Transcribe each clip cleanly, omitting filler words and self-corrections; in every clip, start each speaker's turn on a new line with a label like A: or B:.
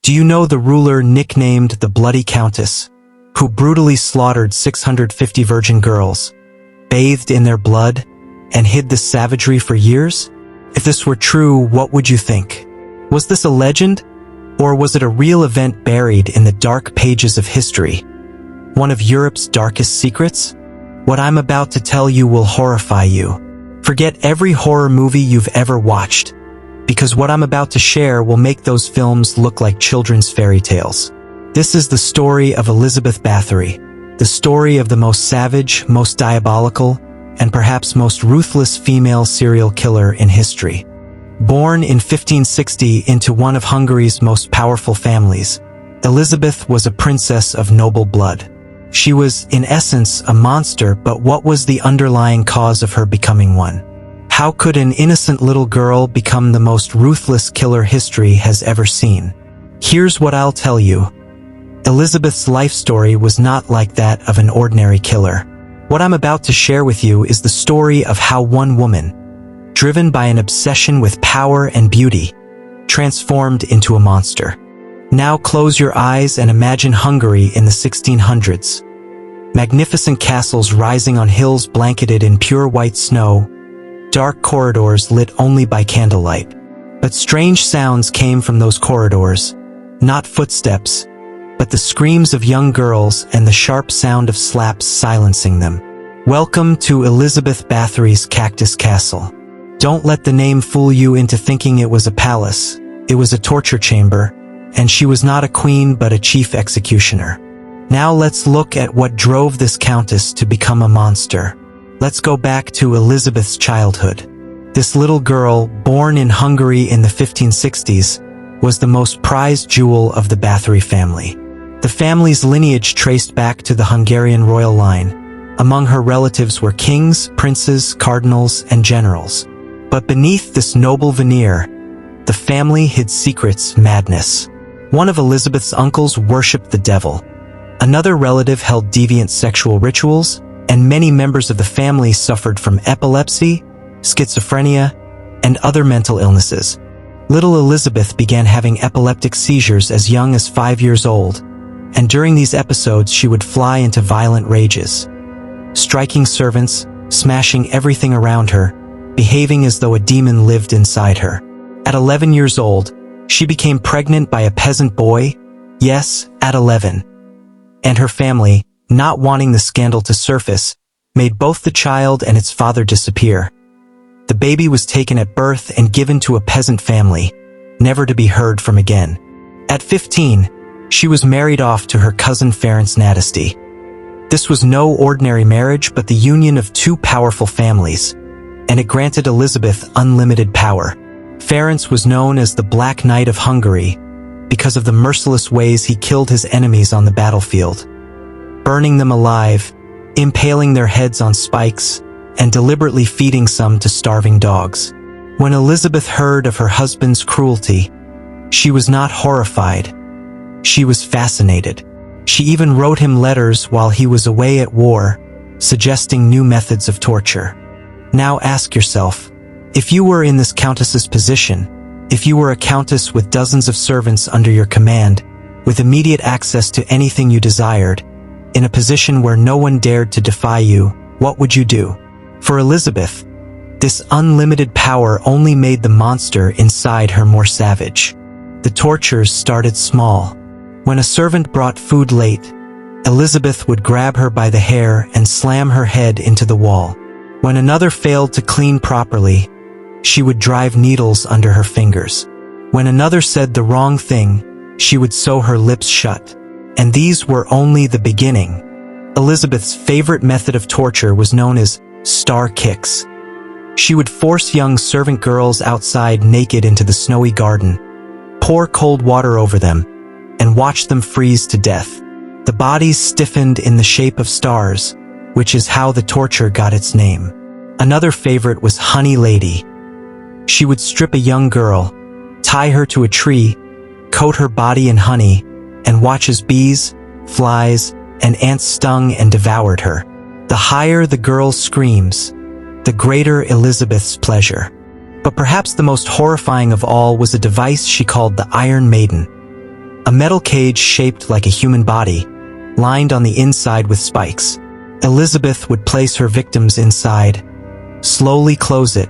A: Do you know the ruler nicknamed the Bloody Countess, who brutally slaughtered 650 virgin girls, bathed in their blood, and hid this savagery for years? If this were true, what would you think? Was this a legend, or was it a real event buried in the dark pages of history? One of Europe's darkest secrets? What I'm about to tell you will horrify you. Forget every horror movie you've ever watched, because what I'm about to share will make those films look like children's fairy tales. This is the story of Elizabeth Báthory, the story of the most savage, most diabolical, and perhaps most ruthless female serial killer in history. Born in 1560 into one of Hungary's most powerful families, Elizabeth was a princess of noble blood. She was, in essence, a monster, but what was the underlying cause of her becoming one? How could an innocent little girl become the most ruthless killer history has ever seen? Here's what I'll tell you. Elizabeth's life story was not like that of an ordinary killer. What I'm about to share with you is the story of how one woman, driven by an obsession with power and beauty, transformed into a monster. Now close your eyes and imagine Hungary in the 1600s. Magnificent castles rising on hills blanketed in pure white snow, dark corridors lit only by candlelight. But strange sounds came from those corridors, not footsteps, but the screams of young girls and the sharp sound of slaps silencing them. Welcome to Elizabeth Báthory's Čachtice Castle. Don't let the name fool you into thinking it was a palace. It was a torture chamber, and she was not a queen but a chief executioner. Now let's look at what drove this countess to become a monster. Let's go back to Elizabeth's childhood. This little girl, born in Hungary in the 1560s, was the most prized jewel of the Báthory family. The family's lineage traced back to the Hungarian royal line. Among her relatives were kings, princes, cardinals, and generals. But beneath this noble veneer, the family hid secrets, madness. One of Elizabeth's uncles worshipped the devil. Another relative held deviant sexual rituals, and many members of the family suffered from epilepsy, schizophrenia, and other mental illnesses. Little Elizabeth began having epileptic seizures as young as 5 years old, and during these episodes she would fly into violent rages, striking servants, smashing everything around her, behaving as though a demon lived inside her. At 11 years old, she became pregnant by a peasant boy, yes, at 11. And her family, not wanting the scandal to surface, made both the child and its father disappear. The baby was taken at birth and given to a peasant family, never to be heard from again. At 15, she was married off to her cousin Ferenc Nadasdy. This was no ordinary marriage but the union of two powerful families, and it granted Elizabeth unlimited power. Ferenc was known as the Black Knight of Hungary because of the merciless ways he killed his enemies on the battlefield, burning them alive, impaling their heads on spikes, and deliberately feeding some to starving dogs. When Elizabeth heard of her husband's cruelty, she was not horrified. She was fascinated. She even wrote him letters while he was away at war, suggesting new methods of torture. Now ask yourself, if you were in this countess's position, if you were a countess with dozens of servants under your command, with immediate access to anything you desired, in a position where no one dared to defy you, what would you do? For Elizabeth, this unlimited power only made the monster inside her more savage. The tortures started small. When a servant brought food late, Elizabeth would grab her by the hair and slam her head into the wall. When another failed to clean properly, she would drive needles under her fingers. When another said the wrong thing, she would sew her lips shut. And these were only the beginning. Elizabeth's favorite method of torture was known as star kicks. She would force young servant girls outside naked into the snowy garden, pour cold water over them, and watch them freeze to death. The bodies stiffened in the shape of stars, which is how the torture got its name. Another favorite was Honey Lady. She would strip a young girl, tie her to a tree, coat her body in honey, and watch as bees, flies, and ants stung and devoured her. The higher the girl's screams, the greater Elizabeth's pleasure. But perhaps the most horrifying of all was a device she called the Iron Maiden. a metal cage shaped like a human body, lined on the inside with spikes. Elizabeth would place her victims inside, slowly close it,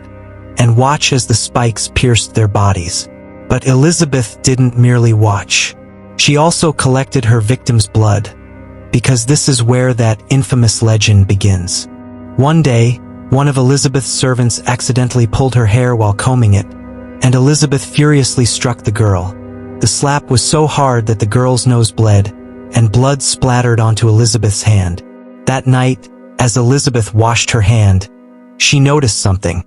A: and watch as the spikes pierced their bodies. But Elizabeth didn't merely watch. She also collected her victims' blood, because this is where that infamous legend begins. One day, one of Elizabeth's servants accidentally pulled her hair while combing it, and Elizabeth furiously struck the girl. The slap was so hard that the girl's nose bled, and blood splattered onto Elizabeth's hand. That night, as Elizabeth washed her hand, she noticed something.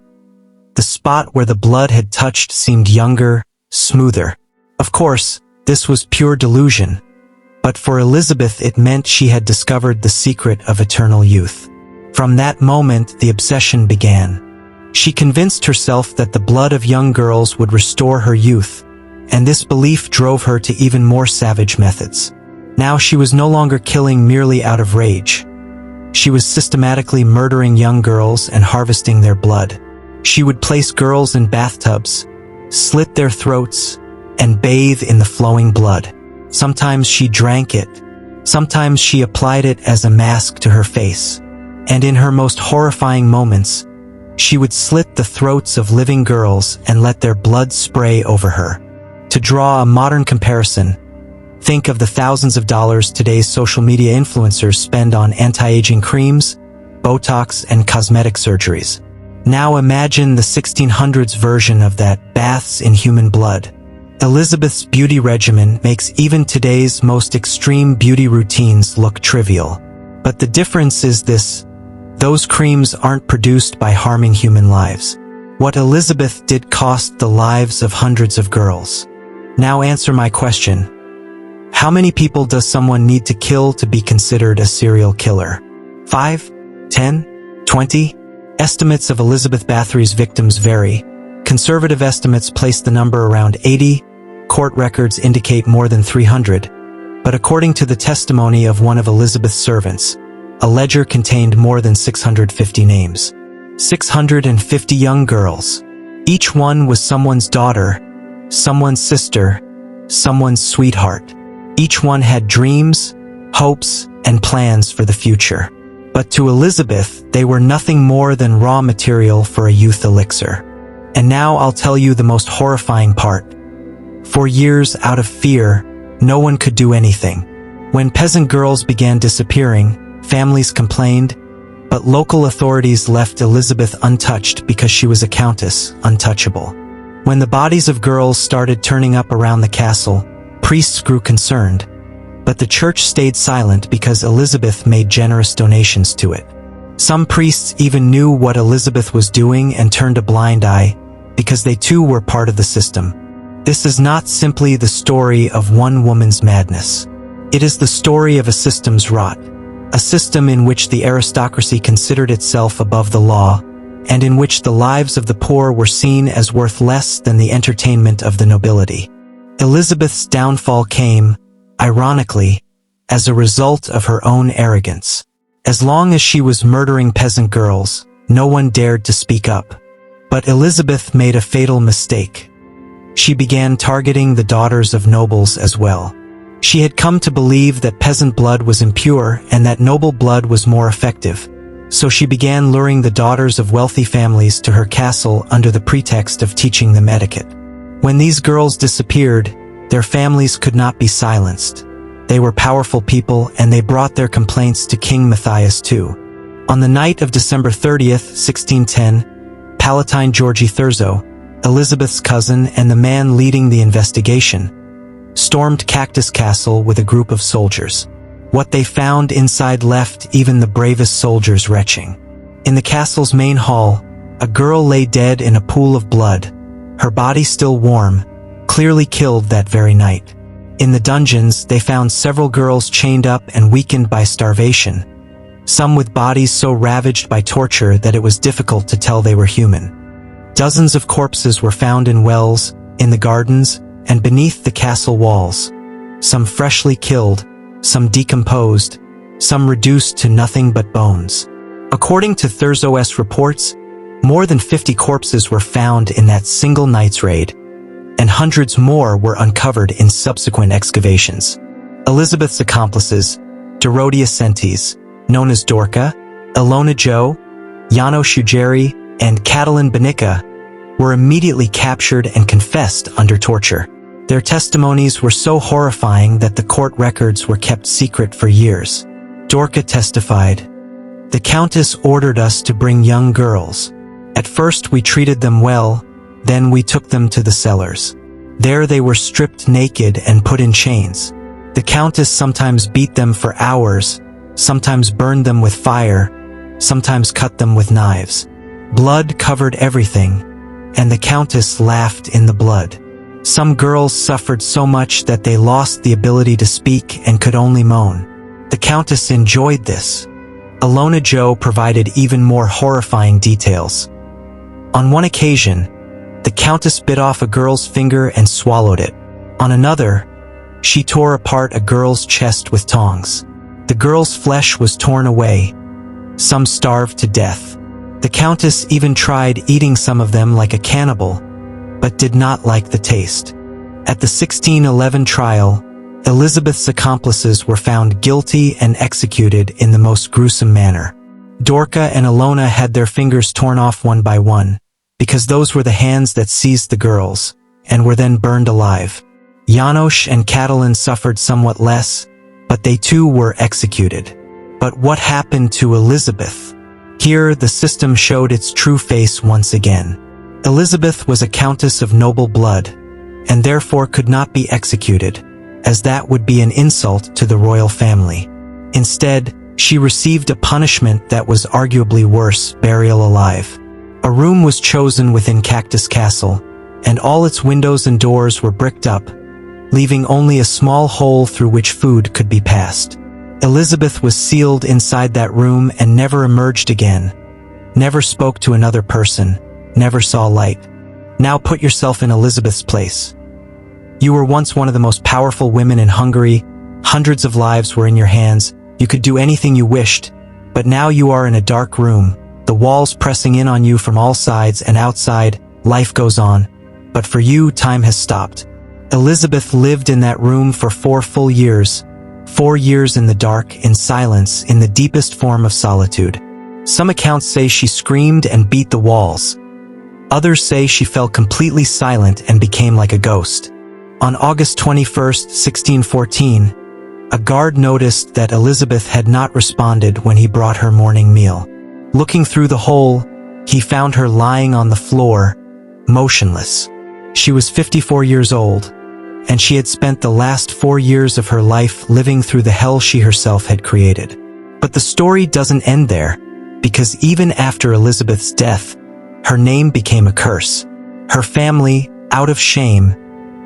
A: The spot where the blood had touched seemed younger, smoother. Of course, this was pure delusion, but for Elizabeth it meant she had discovered the secret of eternal youth. From that moment, the obsession began. She convinced herself that the blood of young girls would restore her youth, and this belief drove her to even more savage methods. Now she was no longer killing merely out of rage. She was systematically murdering young girls and harvesting their blood. She would place girls in bathtubs, slit their throats, and bathe in the flowing blood. Sometimes she drank it. Sometimes she applied it as a mask to her face. And in her most horrifying moments, she would slit the throats of living girls and let their blood spray over her. To draw a modern comparison, think of the thousands of dollars today's social media influencers spend on anti-aging creams, Botox, and cosmetic surgeries. Now imagine the 1600s version of that, baths in human blood. Elizabeth's beauty regimen makes even today's most extreme beauty routines look trivial. But the difference is this: those creams aren't produced by harming human lives. What Elizabeth did cost the lives of hundreds of girls. Now answer my question. How many people does someone need to kill to be considered a serial killer? 5? 10? 20? Estimates of Elizabeth Báthory's victims vary. Conservative estimates place the number around 80. Court records indicate more than 300. But according to the testimony of one of Elizabeth's servants, a ledger contained more than 650 names. 650 young girls. Each one was someone's daughter, someone's sister, someone's sweetheart. Each one had dreams, hopes, and plans for the future. But to Elizabeth, they were nothing more than raw material for a youth elixir. And now I'll tell you the most horrifying part. For years, out of fear, no one could do anything. When peasant girls began disappearing, families complained, but local authorities left Elizabeth untouched because she was a countess, untouchable. When the bodies of girls started turning up around the castle, priests grew concerned, but the church stayed silent because Elizabeth made generous donations to it. Some priests even knew what Elizabeth was doing and turned a blind eye, because they too were part of the system. This is not simply the story of one woman's madness. It is the story of a system's rot, a system in which the aristocracy considered itself above the law, and in which the lives of the poor were seen as worth less than the entertainment of the nobility. Elizabeth's downfall came, ironically, as a result of her own arrogance. As long as she was murdering peasant girls, no one dared to speak up. But Elizabeth made a fatal mistake. She began targeting the daughters of nobles as well. She had come to believe that peasant blood was impure and that noble blood was more effective. So she began luring the daughters of wealthy families to her castle under the pretext of teaching them etiquette. When these girls disappeared, their families could not be silenced. They were powerful people and they brought their complaints to King Matthias II. On the night of December 30th, 1610, Palatine Georgi Thurzo, Elizabeth's cousin and the man leading the investigation, stormed Čachtice Castle with a group of soldiers. What they found inside left even the bravest soldiers retching. In the castle's main hall, a girl lay dead in a pool of blood, her body still warm, clearly killed that very night. In the dungeons, they found several girls chained up and weakened by starvation, some with bodies so ravaged by torture that it was difficult to tell they were human. Dozens of corpses were found in wells, in the gardens, and beneath the castle walls. Some freshly killed, some decomposed, some reduced to nothing but bones. According to Thurzo's reports, more than 50 corpses were found in that single night's raid. and hundreds more were uncovered in subsequent excavations. Elizabeth's accomplices, Dorothea Sentes, known as Dorka, Ilona Jo, Janos Ujeri, and Catalin Banica, were immediately captured and confessed under torture. Their testimonies were so horrifying that the court records were kept secret for years. Dorka testified, "The Countess ordered us to bring young girls. At first we treated them well, then we took them to the cellars. There they were stripped naked and put in chains. The Countess sometimes beat them for hours, sometimes burned them with fire, sometimes cut them with knives. Blood covered everything, and the Countess laughed in the blood. Some girls suffered so much that they lost the ability to speak and could only moan. The Countess enjoyed this." Ilona Jo provided even more horrifying details. On one occasion, the Countess bit off a girl's finger and swallowed it. On another, she tore apart a girl's chest with tongs. The girl's flesh was torn away. Some starved to death. The Countess even tried eating some of them like a cannibal, but did not like the taste. At the 1611 trial, Elizabeth's accomplices were found guilty and executed in the most gruesome manner. Dorka and Ilona had their fingers torn off one by one, because those were the hands that seized the girls, and were then burned alive. Janos and Catalin suffered somewhat less, but they too were executed. But what happened to Elizabeth? Here, the system showed its true face once again. Elizabeth was a countess of noble blood, and therefore could not be executed, as that would be an insult to the royal family. Instead, she received a punishment that was arguably worse: burial alive. A room was chosen within Čachtice Castle, and all its windows and doors were bricked up, leaving only a small hole through which food could be passed. Elizabeth was sealed inside that room and never emerged again, never spoke to another person, never saw light. Now put yourself in Elizabeth's place. You were once one of the most powerful women in Hungary, hundreds of lives were in your hands, you could do anything you wished, but now you are in a dark room, the walls pressing in on you from all sides, and outside, life goes on, but for you, time has stopped. Elizabeth lived in that room for 4 full years, 4 years in the dark, in silence, in the deepest form of solitude. Some accounts say she screamed and beat the walls. Others say she fell completely silent and became like a ghost. On August 21, 1614, a guard noticed that Elizabeth had not responded when he brought her morning meal. Looking through the hole, he found her lying on the floor, motionless. She was 54 years old, and she had spent the last 4 years of her life living through the hell she herself had created. But the story doesn't end there, because even after Elizabeth's death, her name became a curse. Her family, out of shame,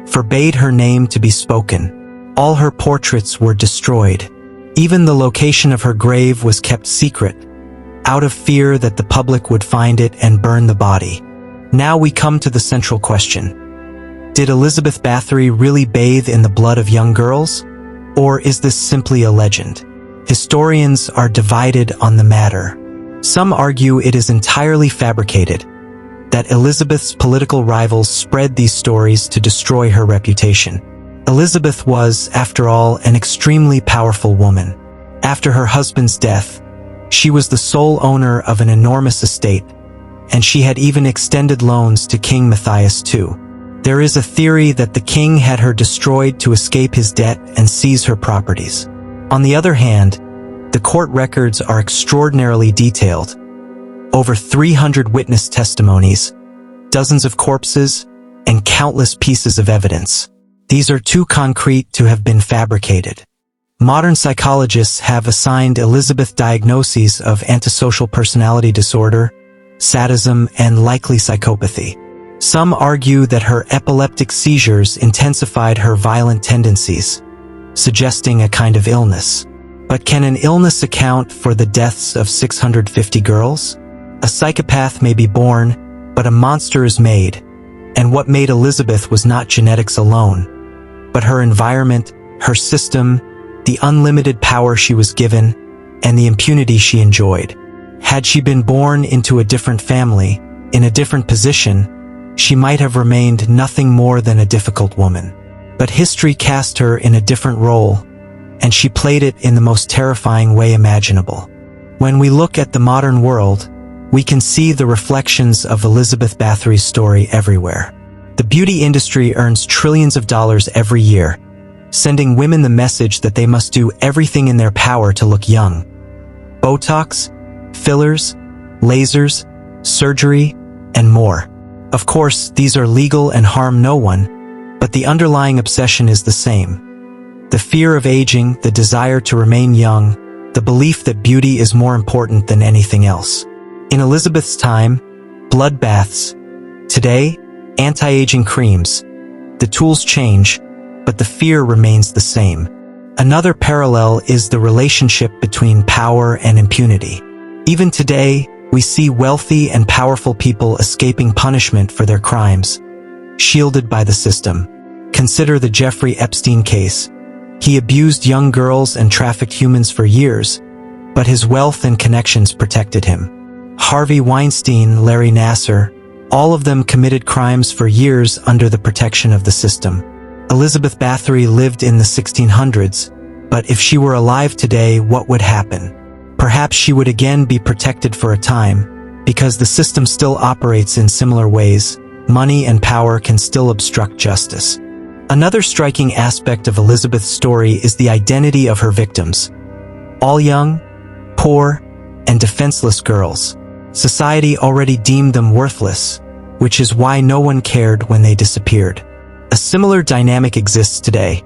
A: forbade her name to be spoken. All her portraits were destroyed. Even the location of her grave was kept secret, out of fear that the public would find it and burn the body. Now we come to the central question. Did Elizabeth Báthory really bathe in the blood of young girls? Or is this simply a legend? Historians are divided on the matter. Some argue it is entirely fabricated, that Elizabeth's political rivals spread these stories to destroy her reputation. Elizabeth was, after all, an extremely powerful woman. After her husband's death, she was the sole owner of an enormous estate, and she had even extended loans to King Matthias II. There is a theory that the king had her destroyed to escape his debt and seize her properties. On the other hand, the court records are extraordinarily detailed. Over 300 witness testimonies, dozens of corpses, and countless pieces of evidence. These are too concrete to have been fabricated. Modern psychologists have assigned Elizabeth diagnoses of antisocial personality disorder, sadism, and likely psychopathy. Some argue that her epileptic seizures intensified her violent tendencies, suggesting a kind of illness. But can an illness account for the deaths of 650 girls? A psychopath may be born, but a monster is made, and what made Elizabeth was not genetics alone, but her environment, her system, the unlimited power she was given, and the impunity she enjoyed. Had she been born into a different family, in a different position, she might have remained nothing more than a difficult woman. But history cast her in a different role, and she played it in the most terrifying way imaginable. When we look at the modern world, we can see the reflections of Elizabeth Báthory's story everywhere. The beauty industry earns trillions of dollars every year, sending women the message that they must do everything in their power to look young. Botox, fillers, lasers, surgery, and more. Of course, these are legal and harm no one, but the underlying obsession is the same. The fear of aging, the desire to remain young, the belief that beauty is more important than anything else. In Elizabeth's time, blood baths. Today, anti-aging creams. The tools change, but the fear remains the same. Another parallel is the relationship between power and impunity. Even today, we see wealthy and powerful people escaping punishment for their crimes, shielded by the system. Consider the Jeffrey Epstein case. He abused young girls and trafficked humans for years, but his wealth and connections protected him. Harvey Weinstein, Larry Nassar, all of them committed crimes for years under the protection of the system. Elizabeth Báthory lived in the 1600s, but if she were alive today, what would happen? Perhaps she would again be protected for a time, because the system still operates in similar ways. Money and power can still obstruct justice. Another striking aspect of Elizabeth's story is the identity of her victims. All young, poor, and defenseless girls. Society already deemed them worthless, which is why no one cared when they disappeared. A similar dynamic exists today.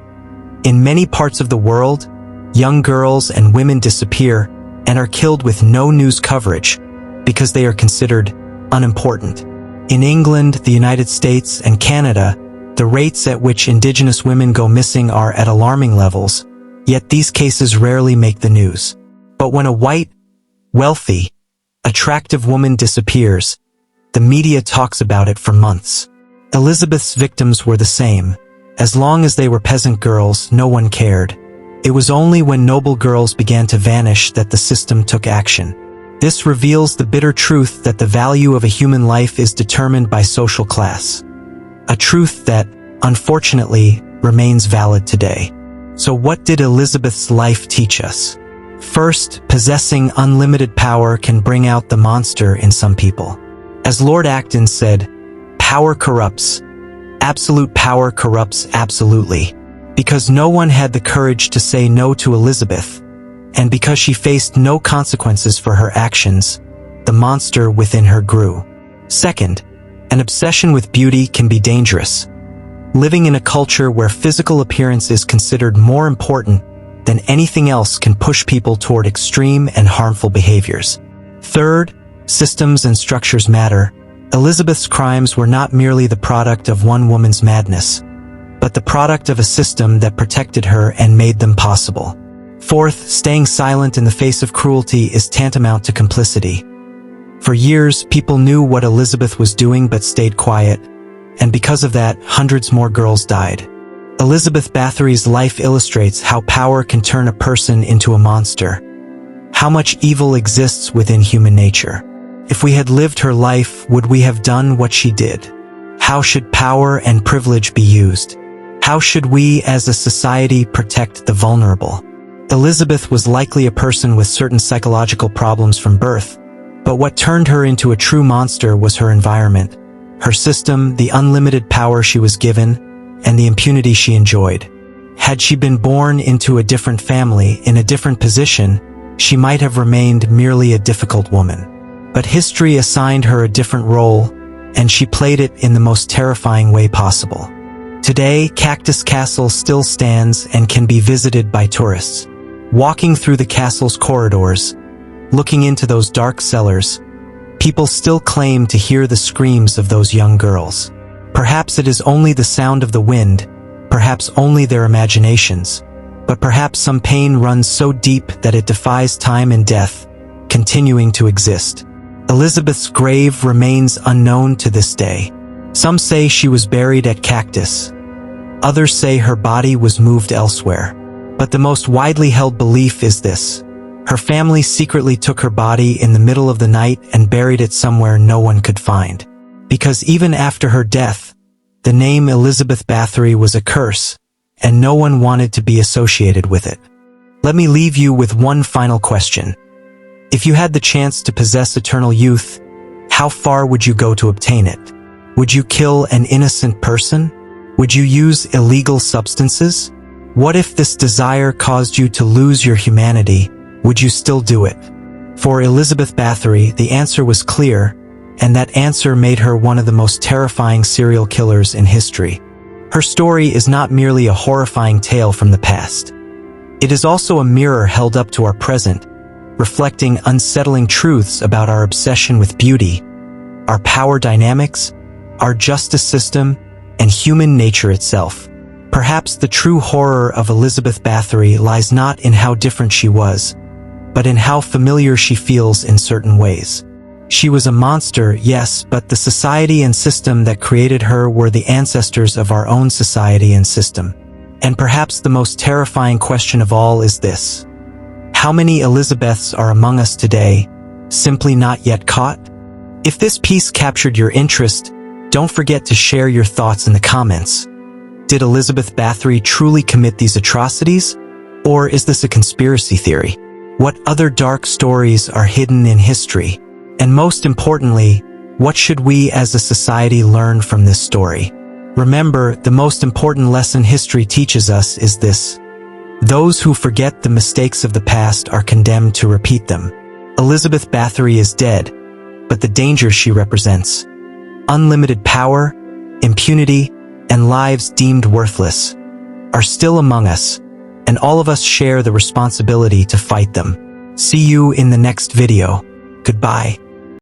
A: In many parts of the world, young girls and women disappear and are killed with no news coverage because they are considered unimportant. In England, the United States, and Canada, the rates at which Indigenous women go missing are at alarming levels, yet these cases rarely make the news. But when a white, wealthy, attractive woman disappears, the media talks about it for months. Elizabeth's victims were the same. As long as they were peasant girls, no one cared. It was only when noble girls began to vanish that the system took action. This reveals the bitter truth that the value of a human life is determined by social class. A truth that, unfortunately, remains valid today. So what did Elizabeth's life teach us? First, possessing unlimited power can bring out the monster in some people. As Lord Acton said, "Power corrupts. Absolute power corrupts absolutely." Because no one had the courage to say no to Elizabeth, and because she faced no consequences for her actions, the monster within her grew. Second, an obsession with beauty can be dangerous. Living in a culture where physical appearance is considered more important than anything else can push people toward extreme and harmful behaviors. Third, systems and structures matter. Elizabeth's crimes were not merely the product of one woman's madness, but the product of a system that protected her and made them possible. Fourth, staying silent in the face of cruelty is tantamount to complicity. For years, people knew what Elizabeth was doing but stayed quiet, and because of that, hundreds more girls died. Elizabeth Báthory's life illustrates how power can turn a person into a monster, how much evil exists within human nature. If we had lived her life, would we have done what she did? How should power and privilege be used? How should we as a society protect the vulnerable? Elizabeth was likely a person with certain psychological problems from birth, but what turned her into a true monster was her environment, her system, the unlimited power she was given, and the impunity she enjoyed. Had she been born into a different family, in a different position, she might have remained merely a difficult woman. But history assigned her a different role, and she played it in the most terrifying way possible. Today, Čachtice Castle still stands and can be visited by tourists. Walking through the castle's corridors, looking into those dark cellars, people still claim to hear the screams of those young girls. Perhaps it is only the sound of the wind, perhaps only their imaginations, but perhaps some pain runs so deep that it defies time and death, continuing to exist. Elizabeth's grave remains unknown to this day. Some say she was buried at Čachtice. Others say her body was moved elsewhere. But the most widely held belief is this: her family secretly took her body in the middle of the night and buried it somewhere no one could find. Because even after her death, the name Elizabeth Báthory was a curse, and no one wanted to be associated with it. Let me leave you with one final question. If you had the chance to possess eternal youth, how far would you go to obtain it? Would you kill an innocent person? Would you use illegal substances? What if this desire caused you to lose your humanity? Would you still do it? For Elizabeth Báthory, the answer was clear, and that answer made her one of the most terrifying serial killers in history. Her story is not merely a horrifying tale from the past. It is also a mirror held up to our present, reflecting unsettling truths about our obsession with beauty, our power dynamics, our justice system, and human nature itself. Perhaps the true horror of Elizabeth Báthory lies not in how different she was, but in how familiar she feels in certain ways. She was a monster, yes, but the society and system that created her were the ancestors of our own society and system. And perhaps the most terrifying question of all is this: how many Elizabeths are among us today, simply not yet caught? If this piece captured your interest, don't forget to share your thoughts in the comments. Did Elizabeth Báthory truly commit these atrocities? Or is this a conspiracy theory? What other dark stories are hidden in history? And most importantly, what should we as a society learn from this story? Remember, the most important lesson history teaches us is this: those who forget the mistakes of the past are condemned to repeat them. Elizabeth Báthory is dead, but the danger she represents, unlimited power, impunity, and lives deemed worthless, are still among us, and all of us share the responsibility to fight them. See you in the next video. Goodbye.